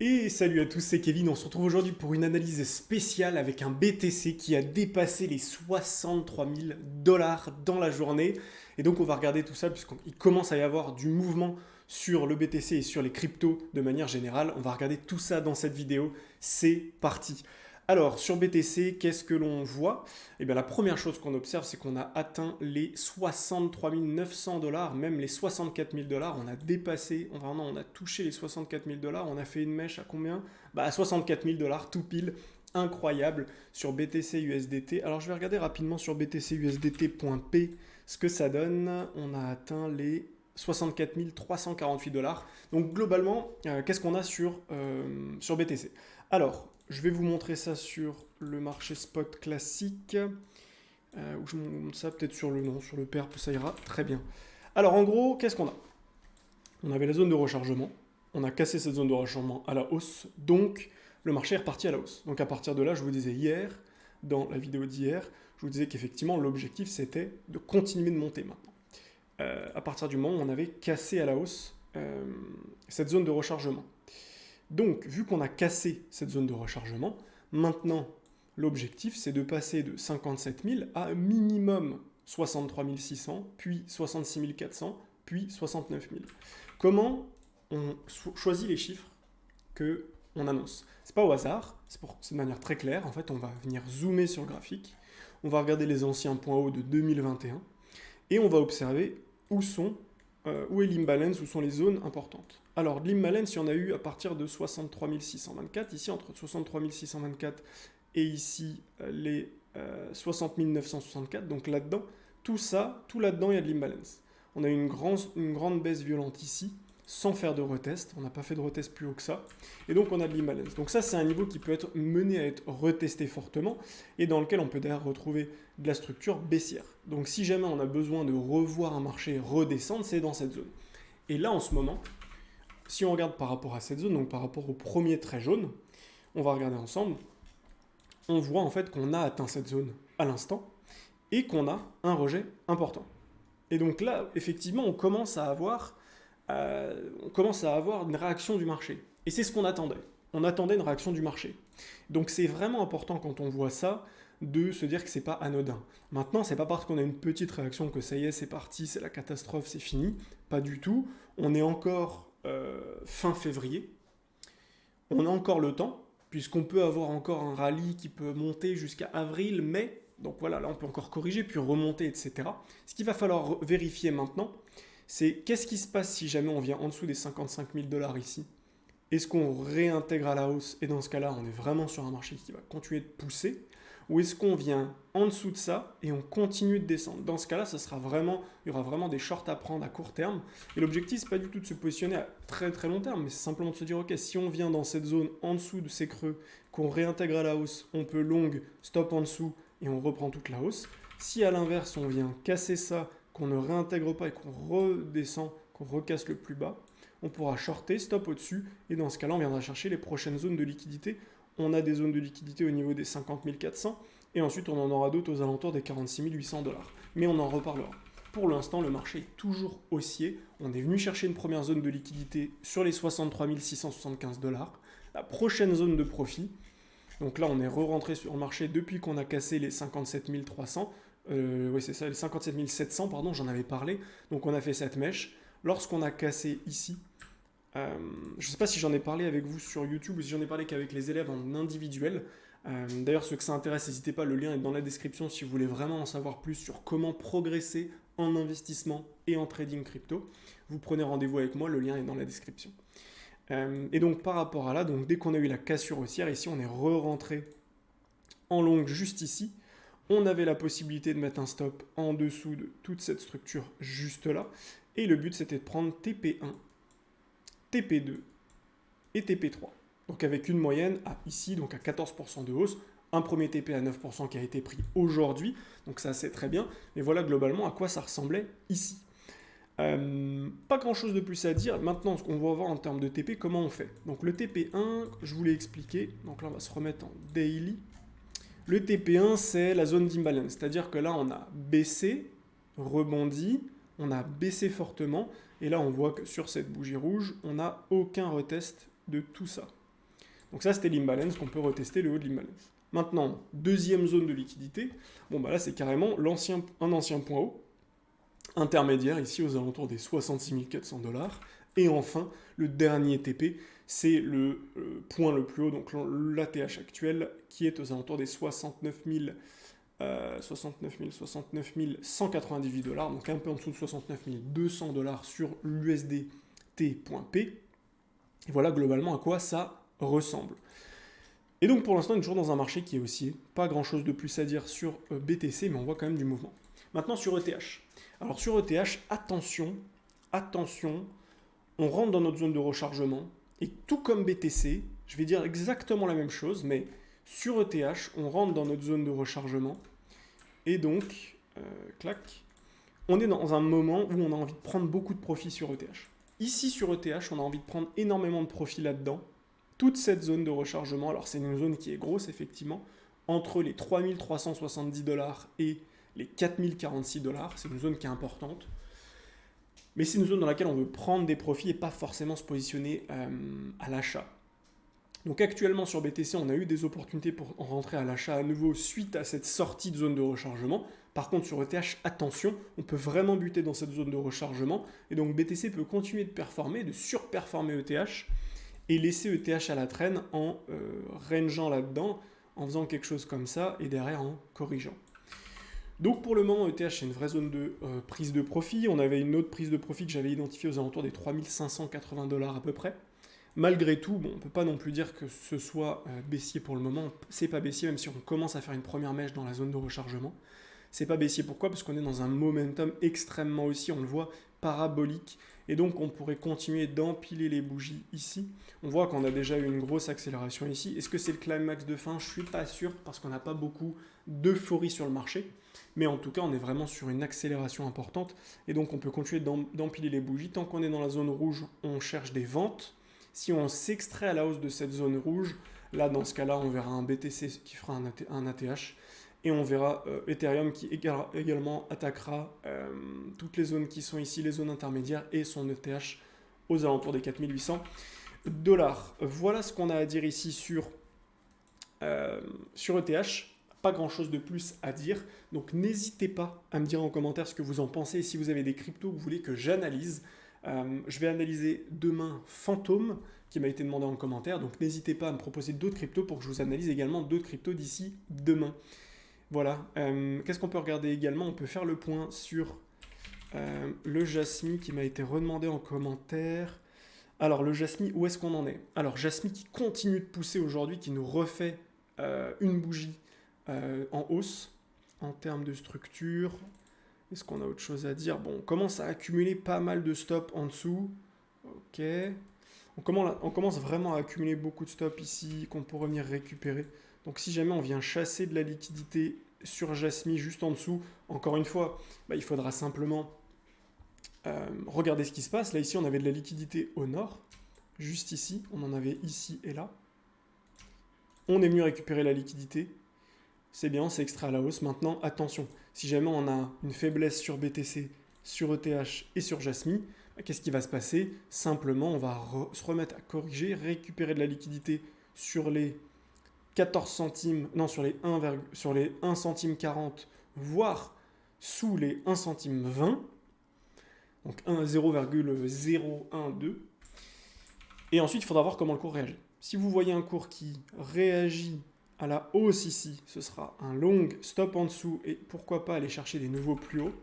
Et salut à tous, c'est Kevin. On se retrouve aujourd'hui pour une analyse spéciale avec un BTC qui a dépassé les 63 000 dollars dans la journée. Et donc on va regarder tout ça puisqu'il commence à y avoir du mouvement sur le BTC et sur les cryptos de manière générale. On va regarder tout ça dans cette vidéo. C'est parti. Alors, sur BTC, qu'est-ce que l'on voit? Eh bien, la première chose qu'on observe, c'est qu'on a atteint les 63 900 dollars, même les 64 000 dollars. On a dépassé, on a touché les 64 000 dollars. On a fait une mèche à combien? À 64 000 dollars, tout pile. Incroyable sur BTC USDT. Alors, je vais regarder rapidement sur BTC USDT.p ce que ça donne. On a atteint les 64 348 dollars. Donc, globalement, qu'est-ce qu'on a sur BTC? Alors, je vais vous montrer ça sur le marché spot classique. Ou je montre ça peut-être sur le perp, ça ira très bien. Alors en gros, qu'est-ce qu'on a? On avait la zone de rechargement. On a cassé cette zone de rechargement à la hausse. Donc le marché est reparti à la hausse. Donc à partir de là, je vous disais hier, dans la vidéo d'hier, je vous disais qu'effectivement l'objectif c'était de continuer de monter maintenant. À partir du moment où on avait cassé à la hausse cette zone de rechargement. Donc, vu qu'on a cassé cette zone de rechargement, maintenant, l'objectif, c'est de passer de 57 000 à minimum 63 600, puis 66 400, puis 69 000. Comment on choisit les chiffres que on annonce? C'est pas au hasard, c'est de manière très claire. En fait, on va venir zoomer sur le graphique, on va regarder les anciens points hauts de 2021, et on va observer où est l'imbalance, où sont les zones importantes. Alors, l'imbalance, il y en a eu à partir de 63 624, ici entre 63 624 et ici les 60 964, donc là-dedans, tout là-dedans, il y a de l'imbalance. On a eu une grande baisse violente ici, sans faire de retest, on n'a pas fait de retest plus haut que ça, et donc on a de l'imbalance. Donc ça, c'est un niveau qui peut être mené à être retesté fortement, et dans lequel on peut d'ailleurs retrouver de la structure baissière. Donc si jamais on a besoin de revoir un marché redescendre, c'est dans cette zone. Et là, en ce moment, si on regarde par rapport à cette zone, donc par rapport au premier trait jaune, on va regarder ensemble, on voit en fait qu'on a atteint cette zone à l'instant, et qu'on a un rejet important. Et donc là, effectivement, on commence à avoir une réaction du marché. Et c'est ce qu'on attendait. On attendait une réaction du marché. Donc c'est vraiment important quand on voit ça de se dire que c'est pas anodin. Maintenant, c'est pas parce qu'on a une petite réaction que ça y est, c'est parti, c'est la catastrophe, c'est fini. Pas du tout. On est encore fin février. On a encore le temps, puisqu'on peut avoir encore un rallye qui peut monter jusqu'à avril, mai. Donc voilà, là on peut encore corriger, puis remonter, etc. Ce qu'il va falloir vérifier maintenant, c'est qu'est-ce qui se passe si jamais on vient en dessous des 55 000 dollars ici? Est-ce qu'on réintègre à la hausse? Et dans ce cas-là, on est vraiment sur un marché qui va continuer de pousser. Ou est-ce qu'on vient en dessous de ça et on continue de descendre? Dans ce cas-là, il y aura vraiment des shorts à prendre à court terme. Et l'objectif, c'est pas du tout de se positionner à très très long terme, mais c'est simplement de se dire, ok, si on vient dans cette zone en dessous de ces creux, qu'on réintègre à la hausse, on peut long, stop en dessous et on reprend toute la hausse. Si à l'inverse, on vient casser ça, qu'on ne réintègre pas et qu'on redescend, qu'on recasse le plus bas, on pourra shorter, stop au-dessus, et dans ce cas-là, on viendra chercher les prochaines zones de liquidité. On a des zones de liquidité au niveau des 50 400, et ensuite on en aura d'autres aux alentours des 46 800 dollars. Mais on en reparlera. Pour l'instant, le marché est toujours haussier. On est venu chercher une première zone de liquidité sur les 63 675 dollars. La prochaine zone de profit, donc là on est re-rentré sur le marché depuis qu'on a cassé les 57 300. Oui, c'est ça, les 57 700, pardon, j'en avais parlé. Donc on a fait cette mèche. Lorsqu'on a cassé ici, je ne sais pas si j'en ai parlé avec vous sur YouTube ou si j'en ai parlé qu'avec les élèves en individuel. D'ailleurs, ceux que ça intéresse, n'hésitez pas, le lien est dans la description si vous voulez vraiment en savoir plus sur comment progresser en investissement et en trading crypto. Vous prenez rendez-vous avec moi, le lien est dans la description. Et donc par rapport à là, donc, dès qu'on a eu la cassure haussière, ici on est re-rentré en longue juste ici. On avait la possibilité de mettre un stop en dessous de toute cette structure juste là. Et le but c'était de prendre TP1, TP2 et TP3. Donc avec une moyenne ici, donc à 14% de hausse, un premier TP à 9% qui a été pris aujourd'hui, donc ça c'est très bien, mais voilà globalement à quoi ça ressemblait ici. Pas grand chose de plus à dire. Maintenant, ce qu'on va voir en termes de TP, comment on fait. Donc le TP1, je vous l'ai expliqué, donc là on va se remettre en daily. Le TP1, c'est la zone d'imbalance, c'est-à-dire que là on a baissé, rebondi, on a baissé fortement, et là on voit que sur cette bougie rouge, on n'a aucun retest de tout ça. Donc ça, c'était l'imbalance qu'on peut retester le haut de l'imbalance. Maintenant, deuxième zone de liquidité, bon bah là c'est carrément un ancien point haut, intermédiaire ici aux alentours des 66 400 $. Et enfin, le dernier TP, c'est le point le plus haut, donc l'ATH actuel, qui est aux alentours des 69 198 $, donc un peu en dessous de 69 200 $ sur l'USDT.P. Et voilà globalement à quoi ça ressemble. Et donc pour l'instant, on est toujours dans un marché qui est haussier. Pas grand chose de plus à dire sur BTC, mais on voit quand même du mouvement. Maintenant sur ETH. Alors sur ETH, attention, on rentre dans notre zone de rechargement. Et tout comme BTC, je vais dire exactement la même chose, mais sur ETH, on rentre dans notre zone de rechargement. Et donc, clac, on est dans un moment où on a envie de prendre beaucoup de profit sur ETH. Ici sur ETH, on a envie de prendre énormément de profit là-dedans. Toute cette zone de rechargement, alors c'est une zone qui est grosse effectivement, entre les 3370 $ et les 4046 $, c'est une zone qui est importante. Mais c'est une zone dans laquelle on veut prendre des profits et pas forcément se positionner à l'achat. Donc actuellement sur BTC, on a eu des opportunités pour rentrer à l'achat à nouveau suite à cette sortie de zone de rechargement. Par contre sur ETH, attention, on peut vraiment buter dans cette zone de rechargement. Et donc BTC peut continuer de performer, de surperformer ETH et laisser ETH à la traîne en rangeant là-dedans, en faisant quelque chose comme ça et derrière en corrigeant. Donc pour le moment, ETH c'est une vraie zone de prise de profit. On avait une autre prise de profit que j'avais identifiée aux alentours des 3580 $ à peu près. Malgré tout, bon, on ne peut pas non plus dire que ce soit baissier pour le moment. C'est pas baissier, même si on commence à faire une première mèche dans la zone de rechargement. C'est pas baissier, pourquoi? Parce qu'on est dans un momentum extrêmement aussi, on le voit, parabolique. Et donc on pourrait continuer d'empiler les bougies ici. On voit qu'on a déjà eu une grosse accélération ici. Est-ce que c'est le climax de fin? Je ne suis pas sûr, parce qu'on n'a pas beaucoup d'euphorie sur le marché. Mais en tout cas, on est vraiment sur une accélération importante. Et donc on peut continuer d'empiler les bougies. Tant qu'on est dans la zone rouge, on cherche des ventes. Si on s'extrait à la hausse de cette zone rouge, là dans ce cas-là, on verra un BTC qui fera un ATH. Et on verra Ethereum qui également attaquera toutes les zones qui sont ici, les zones intermédiaires, et son ETH aux alentours des 4800 $. Voilà ce qu'on a à dire ici sur ETH. Pas grand chose de plus à dire. Donc n'hésitez pas à me dire en commentaire ce que vous en pensez et si vous avez des cryptos que vous voulez que j'analyse. Je vais analyser demain Phantom qui m'a été demandé en commentaire. Donc n'hésitez pas à me proposer d'autres cryptos pour que je vous analyse également d'autres cryptos d'ici demain. Voilà. Qu'est-ce qu'on peut regarder également? On peut faire le point sur le Jasmy qui m'a été redemandé en commentaire. Alors le Jasmy, où est-ce qu'on en est? Alors Jasmy qui continue de pousser aujourd'hui, qui nous refait une bougie en hausse en termes de structure. Est-ce qu'on a autre chose à dire? Bon, on commence à accumuler pas mal de stops en dessous. Ok. On commence vraiment à accumuler beaucoup de stops ici qu'on pourrait venir récupérer. Donc si jamais on vient chasser de la liquidité sur Jasmy juste en dessous, encore une fois, il faudra simplement regarder ce qui se passe. Là ici on avait de la liquidité au nord, juste ici, on en avait ici et là. On est venu récupérer la liquidité. C'est bien, c'est extrait à la hausse. Maintenant, attention, si jamais on a une faiblesse sur BTC, sur ETH et sur Jasmy, qu'est-ce qui va se passer? Simplement, on va se remettre à corriger, récupérer de la liquidité sur les 14 centimes, non, sur les 1 centime 40, voire sous les 1 centime 20, donc 0,012. Et ensuite, il faudra voir comment le cours réagit. Si vous voyez un cours qui réagit à la hausse ici, ce sera un long stop en dessous et pourquoi pas aller chercher des nouveaux plus hauts.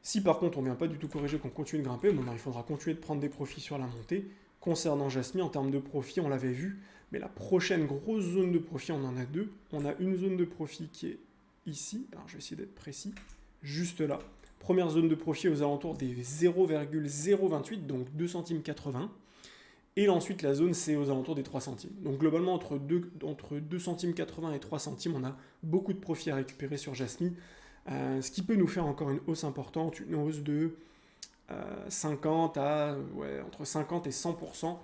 Si par contre on ne vient pas du tout corriger, qu'on continue de grimper, il faudra continuer de prendre des profits sur la montée. Concernant Jasmy, en termes de profit, on l'avait vu, mais la prochaine grosse zone de profit, on en a deux. On a une zone de profit qui est ici, alors je vais essayer d'être précis, juste là. Première zone de profit aux alentours des 0,028, donc 2 centimes 80. Et ensuite, la zone, c'est aux alentours des 3 centimes. Donc globalement, entre 2 centimes 80 et 3 centimes, on a beaucoup de profits à récupérer sur Jasmy. Ce qui peut nous faire encore une hausse importante, une hausse de 50 à entre 50 et 100%,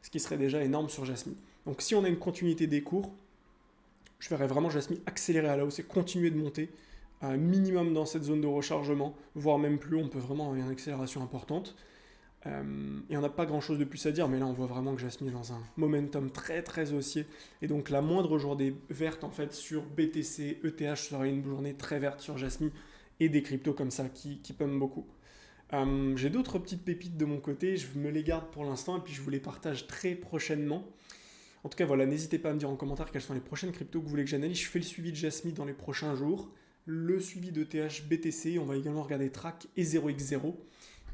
ce qui serait déjà énorme sur Jasmy. Donc si on a une continuité des cours, je verrais vraiment Jasmy accélérer à la hausse et continuer de monter, minimum dans cette zone de rechargement, voire même plus haut, on peut vraiment avoir une accélération importante. Et on n'a pas grand chose de plus à dire, mais là on voit vraiment que Jasmy est dans un momentum très très haussier. Et donc la moindre journée verte en fait sur BTC, ETH serait une journée très verte sur Jasmy et des cryptos comme ça qui pumpent beaucoup. J'ai d'autres petites pépites de mon côté, je me les garde pour l'instant et puis je vous les partage très prochainement. En tout cas, voilà, n'hésitez pas à me dire en commentaire quelles sont les prochaines cryptos que vous voulez que j'analyse. Je fais le suivi de Jasmy dans les prochains jours, le suivi de TH, BTC, on va également regarder Track et 0x0.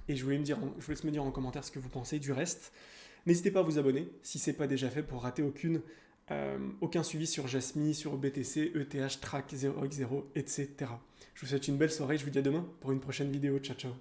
Et je vous laisse me dire en commentaire ce que vous pensez du reste. N'hésitez pas à vous abonner si ce n'est pas déjà fait pour rater aucun suivi sur Jasmy, sur BTC, ETH, Track, 0x0, etc. Je vous souhaite une belle soirée, je vous dis à demain pour une prochaine vidéo. Ciao ciao.